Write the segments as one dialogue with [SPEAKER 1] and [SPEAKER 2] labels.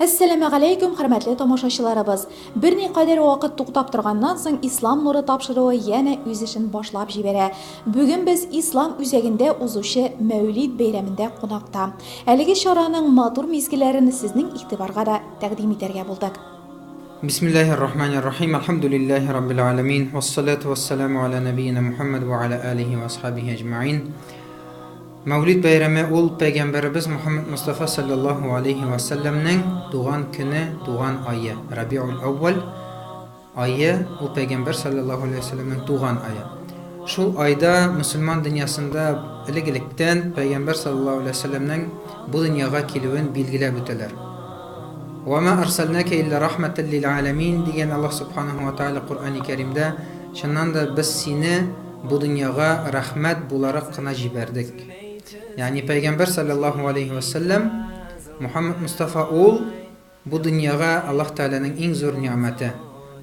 [SPEAKER 1] Assalamu алейкум, хөрмәтле тамашачыларыбыз. Берникадәр вакыт туктап торганнан соң ислам нуры тапшыруы яна үз эшен башлап җибәрә. Бүген без ислам үзәгендә узучы Мәүлид бәйрәмендә кунакта. Әлеге чараның матур мизгилләрен сезнең игътибарга да тәкъдим итәргә булдык.
[SPEAKER 2] Бисмиллахир-рахманир-рахим. Алхамдулиллахи раббил аламин. Вассалату вассаламу аля набийина Мухаммад ва аля алихи ва асхабихи аджмаин. Мәүлид бәйрәме ул пәйгамбәрбез Мухаммад Мустафа саллаллаху алейхи ва салламның туган көне, туган айы. Рабиул Аввал айы ул пәйгамбәр саллаллаху алейхи ва салламның туган айы. Шул айда мусульман дөньясында элек-электән пәйгамбер саллаллаху алейхи ва салламның бу дөньяга килүен билгеләп үтәләр. Ва ма арсалнака илля рахматан лил аламин дигән Аллаһ субханаһу ва тааля Куръани Кәримдә, шуннан да без сине бу дөньяга рәхмәт буларак кына җибәрдек. Yani Peygamber sallallahu aleyhi ve sellem Muhammed Mustafa ol bu dünyaya Allah Teala'nın en zor nimeti.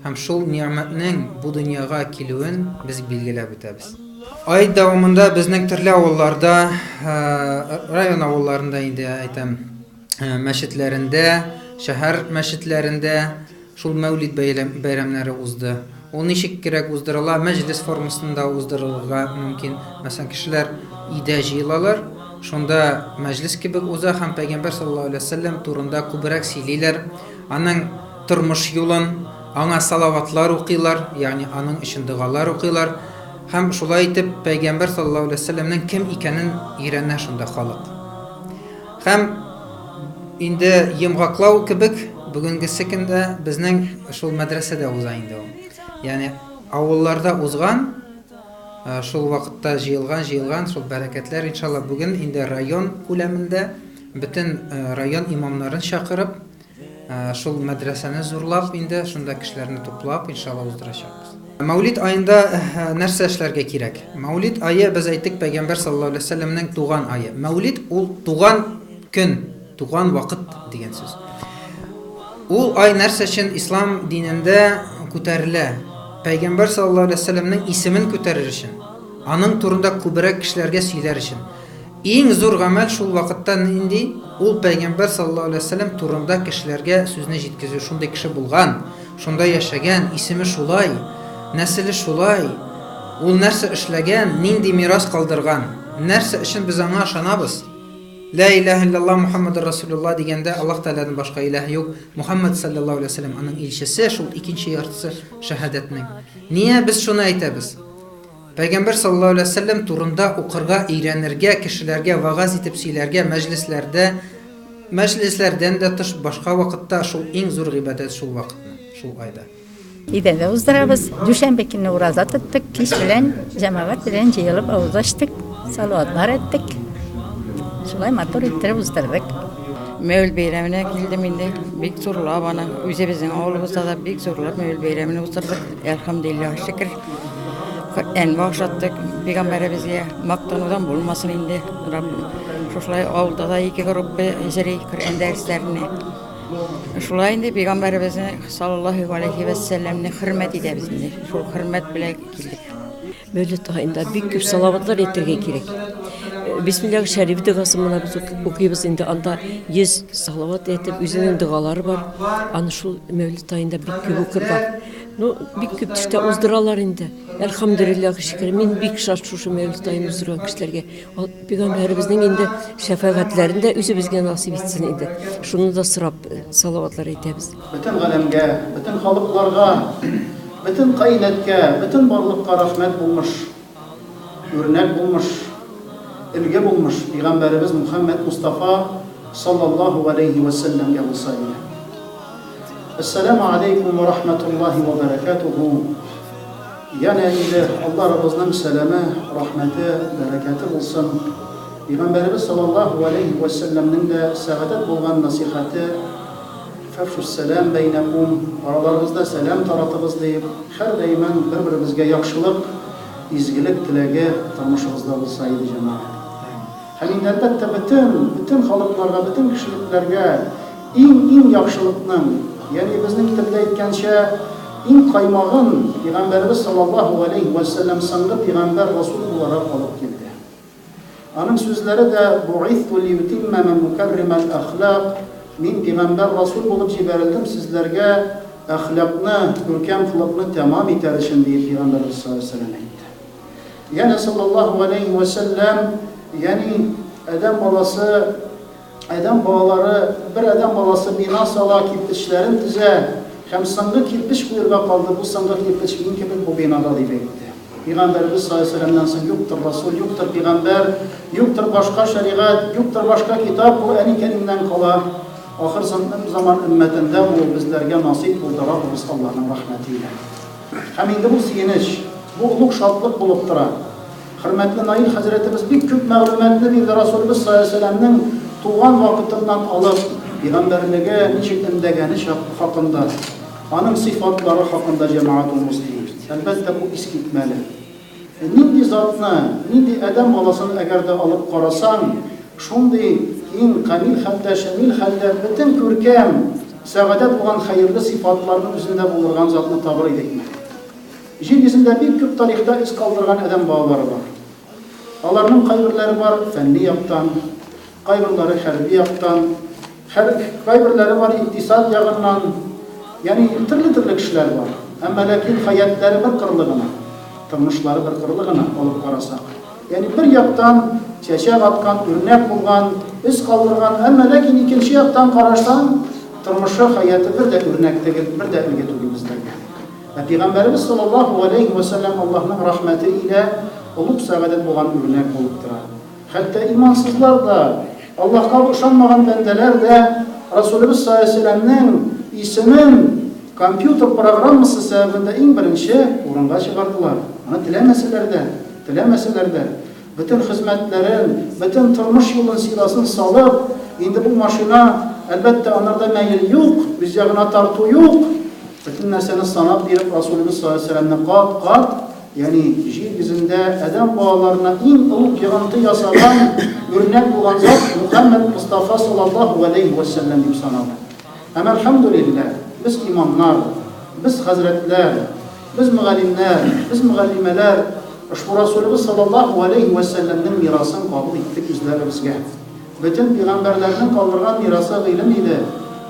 [SPEAKER 2] Hem şol nimetinin bu dünyaya kilüün biz bilgilep ötəbiz. Ay davamında bizning türlü avullarda, rayon avullarında indi aytam meşitlerinde, şehir meşitlerinde şol Mevlid bayramları uzdu. O nişik gerek uzdırıla, meclis formasında uzdırılga mümkün. Mesela kişiler ide jıyılalar. Şunda meclis gibi uza hem Peygamber sallallahu aleyhi ve sellem turunda kubrak sililer. Anın turmuş yolun, ana salavatlar okuylar. Yani anın için dualar okuylar. Hem şulay etip Peygamber sallallahu aleyhi ve sellem'nin kim ikenin irenler şunda halık. Hem indi yımgaklav kibik bugünkü sekinde bizden şul medresede uza indi o. Yani avullarda uzgan, şol vaqtda jıyılgan şol bereketler inşallah bugün indi rayon kuleminde bütün rayon imamların çağırıp şol medreseni zorlap indi şunda kişilerini toplap inşallah uzduracağız. Mevlid ayında nerse işlerge kirek. Mevlid ayı biz ayttık Peygamber sallallahu aleyhi ve sellem'nin tuğan ayı. Mevlid ol tuğan gün, tuğan vakit diyen söz. O ay nerse için İslam dininde küterile. Peygamber sallallahu aleyhi ve sellem'nin ismin küterir için. Anın turunda kubrak kişilerge söyler için. En zor gamel şol vakittan indi. O Peygamber sallallahu aleyhi ve sellem turunda kişilerge sözüne жеткізу. Şunda kişi bulgan, şunda yaşagan, ismi şulay, nesili şulay. Ol nerse işlegen, nindi miras kaldırgan. Nerse için biz ana aşanabız. La ilahe illallah Muhammedur Resulullah degende Allah Teala'dan başka ilah yok. Muhammed sallallahu aleyhi ve sellem anın ilçesi, şol ikinci yartısı şehadetinin. Niye biz şunu aytабыз? Peygamber sallallahu aleyhi ve sellem turunda okurga, iğrenirge, kişilerge, vaaz etip söylerge, meclislerden de tış başka vakitte şol en zor ibadet şol vakitini, şol ayda.
[SPEAKER 3] İdende uzdurabız. Düşenbe günü urazat ettik. Kiş bilen, cemaat bilen jıyılıp avuzlaştık. Salavatlar ettik. Şolay matur ettirip uzdurduk.
[SPEAKER 4] Mevlid beyramına geldim indi. Bek zorla bana. Üze bizim oğlumuzda da bek zorla Mevlid beyramına uzdurduk. Elhamdülillah şükür. En başlattık. Peygamber bize maktanudan bulmasın indi. Rabbim. Şolay avulda da iki grubu icri Kur'an derslerini. Şolay indi Peygamberimizni sallallahu aleyhi ve sellem'ni hürmet ederiz indi. Şol hürmet bile geldik.
[SPEAKER 5] Mevlid ayında büyük küp salavatlar ettirge gerek. Bismillahirrahmanirrahim duasını biz okuyup indi anda 100 salavat etip özünün duaları var. Anı şu Mevlid ayında büyük küp okurlar. No büyük küp işte uzduralar indi. Elhamdülillah şükür. Men büyük şaşırtı şu Mevlid ayını uzduran kişilerge. Peygamberimizin indi şefaatlerinde özü bizge nasip etsin indi. Şunu da sırap salavatlar etemiz.
[SPEAKER 6] Bütün alemge, bütün halklarga, bütün kainatga, bütün varlıkka rahmet bulmuş, örnek bulmuş, ilgi bulmuş Peygamberimiz Muhammed Mustafa sallallahu aleyhi ve sellem yapılsaydı. Esselamu aleyküm ve rahmetullahi ve berekatuhu. Yani Allah Rabbimizden selamı, rahmeti, bereketi olsun. Peygamberimiz sallallahu aleyhi ve sellem'nin de saadet bulgan nasihati Fefşus selam beynekum. Aralarımızda selam taratımız deyip her dayman birbirimizge yakşılık, izgilik tilege tanışımızda olsaydı cemaat. Hani elbette bütün halklarga, bütün kişiliklerge en yakşılıkның, yani bizning tilde aytgancha en qaymağın Peygamberimiz sallallahu aleyhi ve sellem sanğı Peygamber Resul olarak alıp geldi. Onun sözleri de bu'ithu li yutimmeme mukarrimel ahlak Мин пигамбар расул булып җибәрелдем сезләргә әхлакны, күркәм хылыкны тәмам итәр өчен дип пигамбарыбыз саллаллаһу алейһи ва сәллям әйтте. Яни саллаллаһу алейһи ва сәллям, яни Адам балалары, bir adam баласы бина сала, кирпечләрен төзә, һәм соңгы кирпеч куярга калды, бу соңгы кирпеч мин кебек бу бинада дип әйтте. Пәйгамбәрбез саллаллаһу алейһи ва сәллямнан соң юктыр расул, юктыр пәйгамбәр, юктыр башка шәригать, юктыр башка китап, бу әни кәримнән кала. Ахыр заман өммәтендә бу безләргә насыйп булды Раббыбыз Аллаһның рәхмәте илә. Һәм инде бу сөенеч, бу улуг шатлык булып тора. Хөрмәтле Наил хәзрәтебез бик күп мәгълүматны бирде Расулыбыз саллаллаһу алейһи ва сәллямның туган вакытыннан алып, пәйгамбәрлеге ничек эндәгәне хакында, аның сыйфатлары хакында җәмәгатул муслимин. Әлбәттә бу искитмәле. Нинди затны, нинди адәм баласын әгәр дә алып карасаң, шундый иң камил хәлдә, шамил хәлдә, бөтен күркәм, сәгадәт булган хәерле сыйфатларның үзендә булган затны табыр идек. Җир йөзендә бик күп тарихта из калдырган адәм балалары бар. Аларның кайберләре бар фәнни яктан, кайберләре хәрби яктан, кайберләре бар икътисад ягыннан, ягъни төрле кешеләр бар. Әмма ләкин хаятлары бер кырлы гына, тормышлары бер кырлы гына алып карасак. Ягъни бер яктан чәчәк аткан, үрнәк булган, из калдырган, әмма ләкин икенче яктан карасаң, тормышы, хаяты бер дә үрнәк түгел, бер дә үлгә түгел безләргә. Пәйгамбәрбез саллаллаһу алейһи ва сәллям Аллаһның рәхмәте илә улуг сәгадәт булган үрнәк булып тора. Хәтта имансызлар да, Аллаһка ышанмаган бәндәләр дә Расулыбыз саллаллаһу алейһи ва сәллямның исемен компьютер программасы сәбәбендә иң беренче урынга чыгардылар. Аны теләмәсәләр дә, бөтен хезмәтләрен, бөтен тормыш юлын сыйласын салып, инде бу машина, әлбәттә анарда мәйл юк, үз ягына тарту юк. Бөтен нәрсәне санап биреп Расулыбыз саллаллаһу алейһи ва сәллямны кат, ягъни җир йөзендә адәм балаларына иң олуг йогынты ясаган, үрнәк булган зат Мөхәммәд Мустафа саллаллаһу алейһи ва сәллям дип санала. Һәм әлхәмдүлилләх, без имамнар, без хәзрәтләр, без мөгаллимәләр ошбу Расулыбыз саллаллаһу алейһи ва сәллямның мирасын кабул иттек үзләребезгә. Бөтен пәйгамбәрләрнең калдырган мирасы гыйлем иде.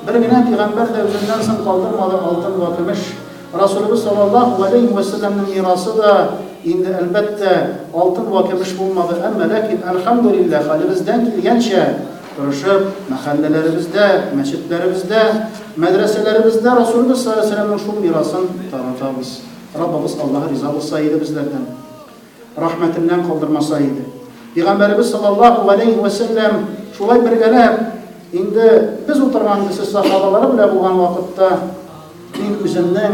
[SPEAKER 6] Бер генә пәйгамбәр дә үзеннән соң калдырмады алтын ва көмеш. Расулыбыз саллаллаһу алейһи ва сәллямның мирасы да инде әлбәттә алтын ва көмеш булмады. Әмма ләкин әлхәмдүлилләх, хәлебездән килгәнчә тырышып, мәхәлләләребездә, мәчетләребездә, мәдрәсәләребездә Расулыбыз саллаллаһу алейһи ва сәллямның шул мирасын таратабыз. Раббыбыз Аллаһ риза булса иде безләрдән, рәхмәтеннән калдырмаса иде. Пәйгамбәрбез саллаллаһу алейһи ва сәллям шулай бергәләп, инде без утырган кеше сахабалары белән булган вакытта мин үземнең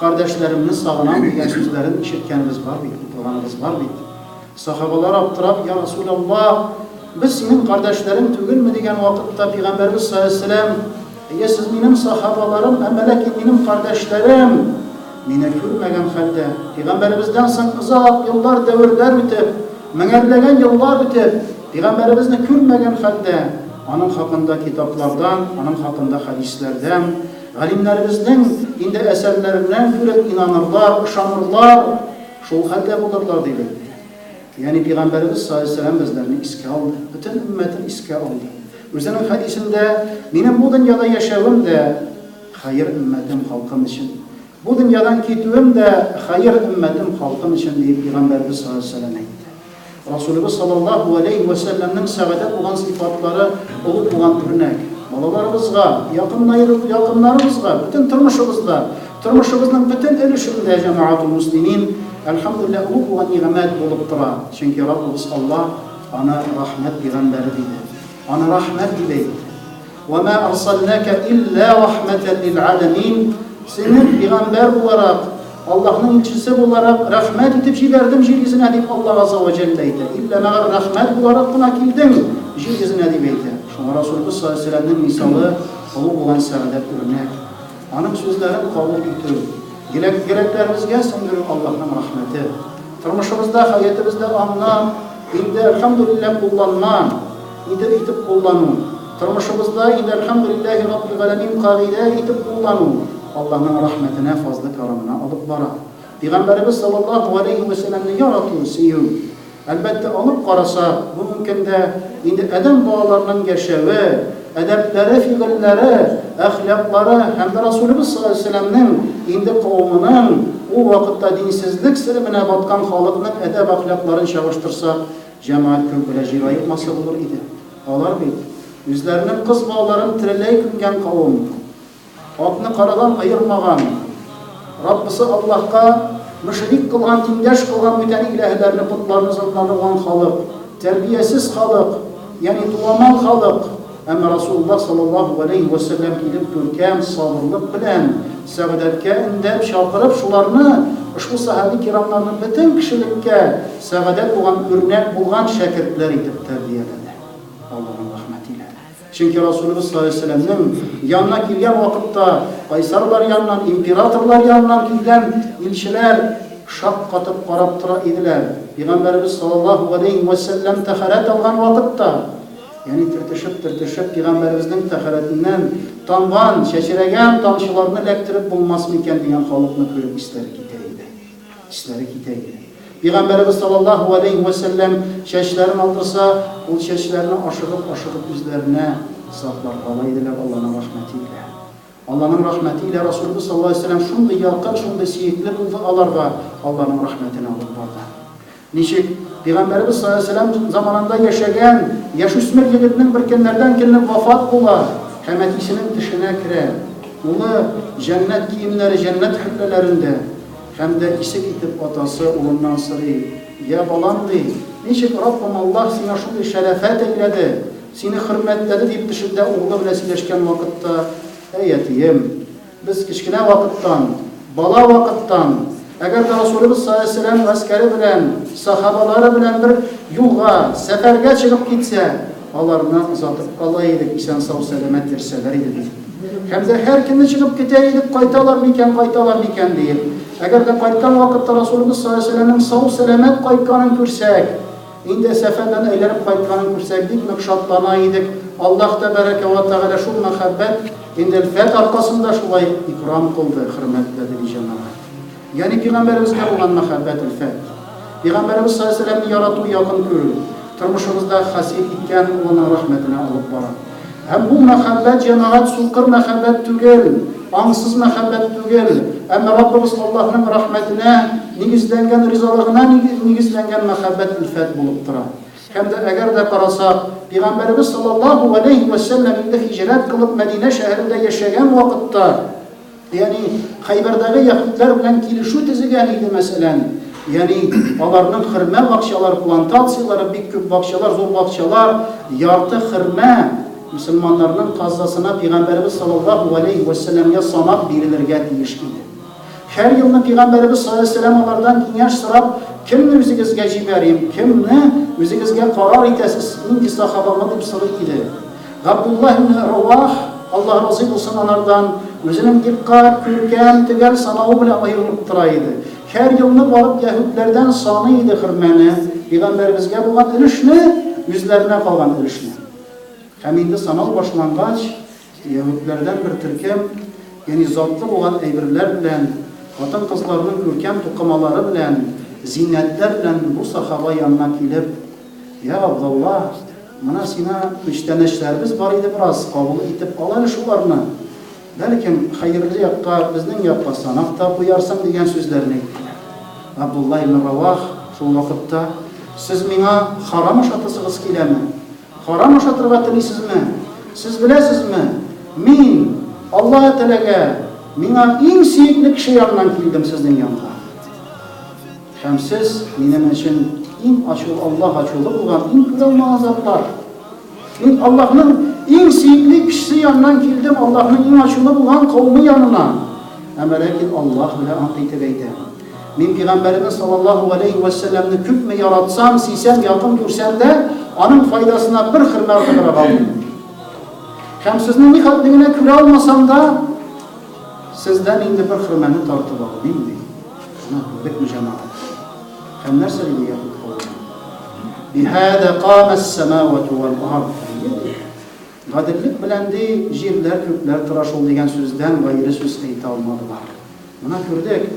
[SPEAKER 6] кардәшләремне сагынам дигән сүзләрен ишеткәнбез бар бит, утырганбыз бар бит. Сахабалар аптырап, я Расулаллаһ, без синең кардәшләрең түгелме дигән вакытта Пәйгамбәрбез саллаллаһу алейһи ва сәллям, сез минем сахабаларым, әмма ләкин минем кардәшләрем мине күрмәгән хәлдә, Пәйгамбәрбездән соң озак еллар, дәверләр үтеп, меңәрләгән еллар үтеп, Пәйгамбәрбезне күрмәгән хәлдә, аның хакында китаплардан, аның хакында хадисләрдән, галимнәребезнең инде әсәрләреннән күреп инанырлар, ышанырлар, шул хәлдә булырлар дип. Ягъни Пәйгамбәрбез саллаллаһу алейһи ва сәллям безләрне искә алды, бөтен өммәтен искә алды. Үзенең хадисендә, минем бу дөньяда яшәвем дә хәер өммәтем халкым өчен, бу дөньядан китүем дә хәер өммәтем халкым өчен дип Пәйгамбәрбез саллаллаһу алейһи ва сәллям әйтте. Расулыбыз саллаллаһу алейһи ва сәллямның сәгадәт булган сыйфатлары улуг булган үрнәк. Балаларыбызга, якыннарыбызга, бөтен тормышыбызның бөтен өлешендә җәмәгатул муслимин, әлхәмдүлилләһ, улуг булган нигъмәт булып тора. Чөнки Раббыбыз Аллаһ аны рәхмәт пәйгамбәре диде. Аны рәхмәт дип әйтте. Ва ма арсалнака илля рәхмәтән лил аламин. Синең пәйгамбәр буларак, Аллаһның илчесе буларак рәхмәт итеп җибәрдем җир йөзенә дип Аллаһ азza ва җалла әйтә. Илля мәгәр рәхмәт буларак кына килдең җир йөзенә дип әйтә. Шуңа Расулыбыз саллаллаһу алейһи ва сәллямның мисалы улуг булган сәгадәт үрнәк. Аның сүзләрен кабул итү, йөрәкләребезгә сеңдерү Аллаһның рәхмәте. Тормышыбызда, хаятыбызда аңнан инде әлхәмдүлилләһ кулланган, итеп куллану. Тормышыбызда инде әлхәмдүлилләһи раббил галәмин кагыйдә итеп куллану Аллаһның рәхмәтенә, фазлы карамына алып бара. Пәйгамбәрбез саллаллаһу алейһи ва сәллямны ярату, сөю. Әлбәттә алып караса, бу мөмкин дә инде адәм балаларының яшәве, әдәпләре, фигыльләре, әхлаклары һәм дә Расулыбыз саллаллаһу алейһи ва сәлләмнең инде кавымының ул вакытта динсезлек сире менә баткан халыкның әдәп әхлакларын чагыштырсак, җәмәгать күп белә җыраятмасы булыр иде. Алар бит үзләренең кыз балаларын тереләй күмгән кавым, акны карадан аермаган, Раббысы Аллаһка мөшрик кылган, тиңдәш кылган бүтән иләһләрне, путларны сатып халык, тәрбиясез халык, ягъни туламал халык. Әмма Расулуллаһ саллаллаһу алейхи ва сәлләм килеп күркәм сабырлык белән сәгадәткә индәп чакырып шуларны, ушул сахаби кирамнарны бөтен кешелеккә сәгадәт булган, үрнәк булган шәкертләр итеп тәрбияләде. Аллаһның рәхмәте илә. Чөнки Расулыбыз саллаллаһу алейхи ва сәлләмнең янына килгән вакытта кайсарлар янынан, императорлар янынан килгән илчеләр шаккатып карап тора иделәр. Пәйгамбәрбез саллаллаһу алейхи ва сәлләм тәһарәт алган вакытта, ягъни тыртышып Пәйгамбәрбезнең тәһарәтеннән тамган, чәчрәгән тамчыларны эләктереп булмас микән дигән халыкны күреп истәре китә иде. Пәйгамбәрбез саллаллаһу алейхи ва сәлләм чәчләрен алдырса, ул чәчләрне ашыгып үзләренә саклар ала иделәр. Аллаһның рәхмәте илә. Аллаһның рәхмәте илә Расулыбыз саллаллаһу алейхи ва сәлләм шундый якын, шундый сөекле булды аларга. Аллаһның рәхмәтенә алып барды. Ничек Пәйгамбәрбез саллаллаһу алейхи ва сәлләм заманында яшәгән яшүсмер егетнең бер көннәрдән вафат була, һәм әтисенең тешенә керә. Улы җәннәт киемнәре, җәннәт хәлләрендә, һәм дә исе китеп атасы улыннан сорый: "Я балам", ди, "Ничек Раббым Аллаһ сиңа шундый шәрәфәт әйләде, сине хөрмәтләде", дип тешендә улы белән сөйләшкән вакытта: "Әйтием, без кичкенә вакыттан, бала вакыттан, әгәр дә Расулыбыз саллаллаһу алейхи ва сәлләм гаскәре белән, сахабалары белән бер юлга, сәфәргә чыгып китсә, аларны озатып кала идек, исән сау сәламәт йөрсәләр иде". Һәм дә һәр көнне чыгып китә идек, кайталар микән дип. Әгәр дә кайткан вакытта Расулыбыз саллаллаһу алейхи ва сәлләмнең сау сәламәт кайтканын күрсәк, инде сәфәрдән әйләнеп кайтканын күрсәк, бик нык шатлана идек. Аллаһ тәбәрәкә ва тәгалә шул мәхәббәт инде фәт аркасында шулай икрам кылды, хөрмәтләде ди җәмәгать. Ягъни Пәйгамбәрбезгә булган мәхәббәт фәт. Пәйгамбәрбез саллаллаһу алейхи ва сәлләмне ярату, якын күрү, тормышыбызда хасил иткән улының рәхмәтенә алып бара. Һәм бу мәхәббәт җәмәгать сулкыр мәхәббәт түгел, аңсыз мәхәббәт түгел, әмма Раббыбыз Аллаһның рәхмәтенә нигезләнгән, ризалыгына нигезләнгән мәхәббәт фәт булып тора. Һәм дә әгәр дә карасак, Пәйгамбәрбез саллаллаһу алейхи ва сәлләм инде һиҗрәт кылып Мәдинә шәһәрендә яшәгән вакытта, ягъни Хәйбәрдәге яһүдләр белән килешү төзегән иде мәсәлән. Ягъни аларның хөрмә бакчалары, плантациялары, бик күп бакчалар, зур бакчалар, ярты хөрмә мөселманнарның казасына Пәйгамбәрбез саллаллаһу алейхи ва сәлләмгә санап бирелергә тиеш иде. Һәр елны Пәйгамбәрбез саллаллаһу алейхи ва сәлләм алардан киңәш сорап, кемне үзегезгә җибәрим, кемне үзегезгә карар итәсез, нинди сахабамы дип сорый иде. Габдуллаһ ибн Равах, Аллаһ разый булсын анардан, үзенең диккат, күркәм, төгәл санавы белән аерылып тора иде. Һәр елны барып яһүдләрдән саны иде хөрмәне, Пәйгамбәрбезгә булган өлешне, үзләренә калган өлешне. Һәм инде санау башлангач, яһүдләрдән бер төркем, ягъни затлы булган әйберләр белән, хатын-кызларның күркәм тукымалары белән, зиннәтләр белән бу сахаба янына килеп: "Я Абдулла, менә сиңа күчтәнәчләребез бар иде, бераз кабул итеп ал әле шуларны. Бәлкем хәерле якка, безнең якка санап та куярсың" дигән сүзләрне әйттеләр. Абдулла ибн Равах шул вакытта: "Сез миңа харам ашатасыгыз киләме? Харам ашатырга телисезме? Сез беләсезме? Мин Аллаһ Тәгаләгә, миңа иң сөекле кеше янынан килдем сезнең янга. Һәм сез минем өчен иң ачулы, Аллаһ ачулы булган иң күрәлмә азаплар. Мин Аллаһның иң сөекле кешесе янынан килдем, Аллаһның иң ачулы булган кавмы янына. Әмма ләкин Аллаһ белән ант итеп әйтәм. Мин Пәйгамбәрбез саллаллаһу алейхи ва сәлләмне күпме яратсам, сөйсәм, якын күрсәм дә, аның файдасына бер хөрмә кылдыра алмыйм. Һәм сезнең ни хәтлегенә күрә алмасам да, сездән инде бер хөрмәне тартып алмыйм ди. Бик җәмәгать. Һәм нәрсә дип язып "Бихәдә қама ас-самавату вал-ард". Гаделлек белән ди җирләр, күкләр тора шул дигән сүздән гайры сүз әйтә алмадылар. Моны күрдек.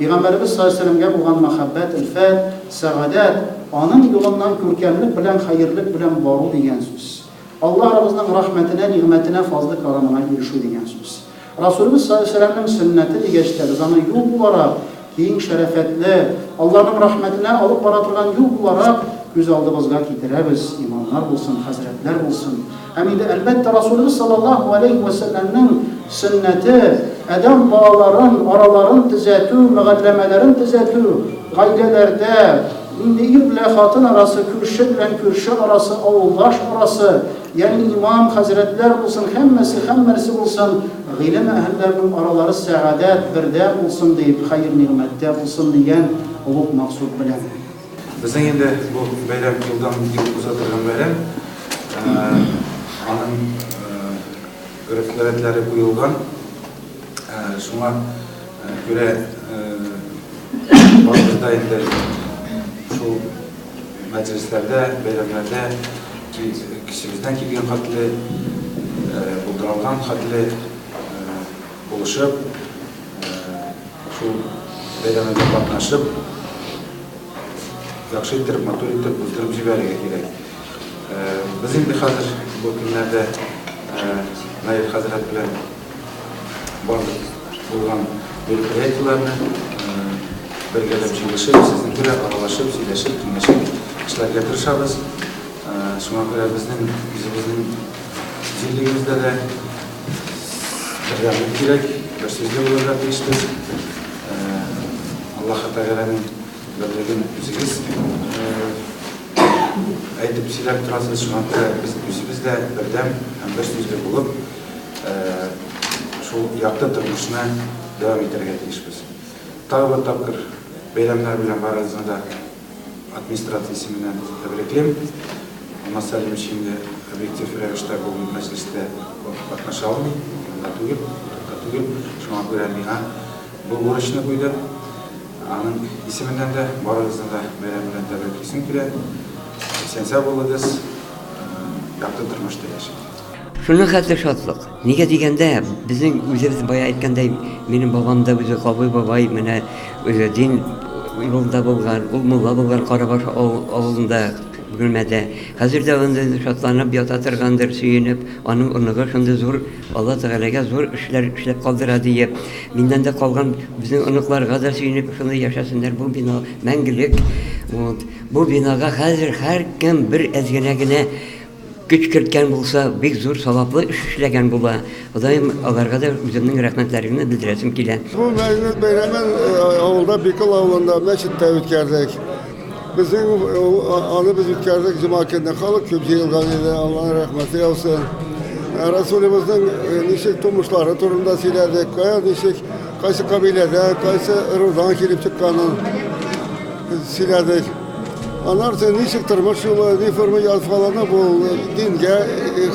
[SPEAKER 6] Пәйгамбәрбез саллаллаһу алейхи ва сәлләмгә булган мәхәббәт, илфәт, сәгадәт, аның юлыннан күркәмлек белән, хәерлек белән бару дигән сүз. Allah Rabbimizin rahmetine, nimetine, fazla karamına erişiyor diyen söz. Resulümüz sallallahu aleyhi ve sellem'in sünneti digeçteriz. Ama yol olarak, keyin şerefetli, Allah'ın rahmetine alıp baratırgan yol olarak göz aldığımızda getiririz. İmamlar olsun, hazretler olsun. Hem de elbette Resulümüz sallallahu aleyhi ve sellem'in sünneti, eden bağların, araların düzeltü, mügallemelerin düzeltü, gaylelerde, indi ile hatın arası, kürşe ile kürşe arası, avuldaş arası, yani imam hazretler olsun, hemmesi olsun, ilim ehillerinin araları saadet, birde olsun deyip, hayır nimette olsun diyen olup maksud bilen.
[SPEAKER 7] Bizden endi bu bayram yıldan yıl uzatılgan bayram, anın öğretmenleri koyulgan, şuna göre bazıda endi şu meclislerde, bayramlarda kişimizden kelgen hatlı, bulduralgan hatlı buluşup, şu bayramlarda katnaşıp, yaxşı ettirip, motor ettirip, buzdurып жибәрергә кирәк. Biz инде хәзер бу көннәрдә Наил хәзрәт белән барлык булган мероприятиеләрне бергәләп җыелышып, сезнең белән аралашып, сөйләшеп, киңәшеп эшләргә тырышабыз. Шуңа күрә безнең үзебезнең җирлегебездә дә бергәлек кирәк, бер сүзле булырга тиешбез. Аллаһ Тәгаләнең birliğin üzeriz. Aytıp silahı turasız şu anda biz üzümüzle birden hem bir sözlü bulup şu yaptığı tırmışına devam ettirge değişimiz. Tabi bir tapkır beylemler bilen barazında administrasyon isiminden tebrikliyim. Ama salim şimdi objektif rəvişdə bu mecliste bakmaş almayı, tugil, şu an görenliğine bu uğraşını koydu. Anın isiminden de barınızdan da bayramından tebriklesin ki sense buluduz, yaptığı durmuşta yaşayın.
[SPEAKER 8] Şunun xatlı şatlık. Niye degende bizim üzerimiz bayağı etkende benim babam da bize kabul babay mene din yolda bulgan, ulmulla bulgan Karabaş avlunda gülmede. Hazır da önde şatlanıp yatatırgandır, süyünüp, onun onluğa şunda zor, Allah Teala'ya zor işler kaldıra diye. Binden de kalgan bizim onluklarga da süyünüp şunda yaşasınlar. Bu bina mengilik. Bu binaga hazır her kim bir ezginegine güç kirtken bulsa, bir zor savaplı iş işlegen bula. O da onlarga da özümün rahmetlerini bildiresim kilen.
[SPEAKER 9] Bu Mevlüt Beyram'ın avulda Bikıl avlunda meşitte ütkerdik. Bizim anı biz ütkerdik cemaatinde kalıp köpçe yılganıyla Allah'ın rahmeti olsun. Resulümüzün nişik tumuşları turunda silerdik. Nişik kaysı kabilede, kaysı ırıldan kilip çıkkanı silerdik. Anlarsın nişik tırmış yolu, niformu yaz falan bu dinge,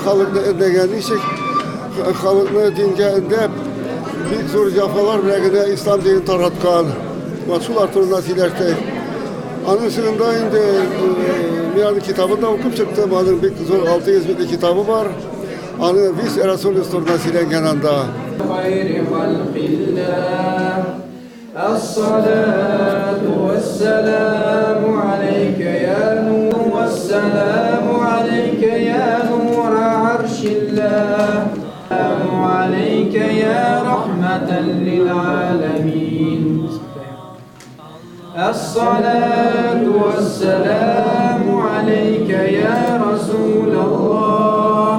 [SPEAKER 9] halıklı edegen nişik halıklı dinge edep bir zor cafalar bile İslam dini taratkan. Şular turunda silerdik. Anın sınında indi bir kitabı da okup çıktım. Anın bir zor 600 bitli kitabı var. Anın biz Resulü turunda silengen anda.
[SPEAKER 10] الصلاة والسلام عليك يا نور والسلام عليك يا نور عرش الله السلام عليك يا رحمة للعالمين الصلاة والسلام عليك يا رسول الله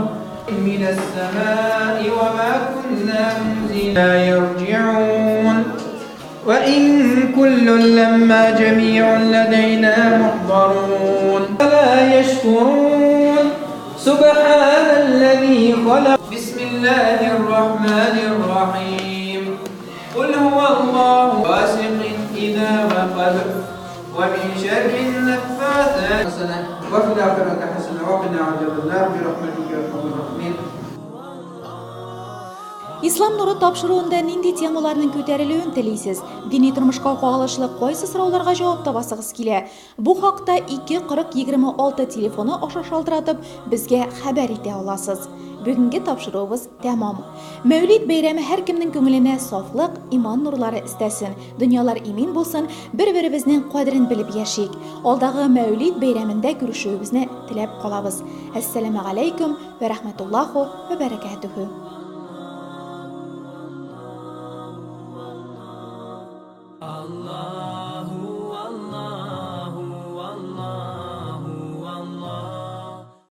[SPEAKER 10] من السماء وما كنا منزلا يرجعون وإن كل لما جميع لدينا محضرون فلا يشكرون سبحان الذي خلق بسم الله الرحمن الرحيم قل هو الله واسق إذا وقب ومن شر النفاثات وفي الآخرة حسنة وقنا عذاب النار برحمتك يا أرحم الراحمين.
[SPEAKER 1] İslam nuru tapşırığında nindi temalarının көтәрелүен телисез? Dini turmuşqa кагылышлы кайсы сорауларга җавап табасыгыз килә? Бу хакта 240-26 телефоны аша шалтыратып безгә хәбәр итә аласыз. Бүгінгі тапшыруыбыз тәмам. Мәулид бәйрәме һәр кемнең күңеленә сафлык, иман нурлары истәсен. Дөньялар имин булсын, бер-беребезнең кадерен белеп яшик. Алдагы Мәулид бәйрәмендә күрешүебезне теләп калабыз. Ассаламу алейкум ва рахматуллаху ва баракатуху.
[SPEAKER 10] Allah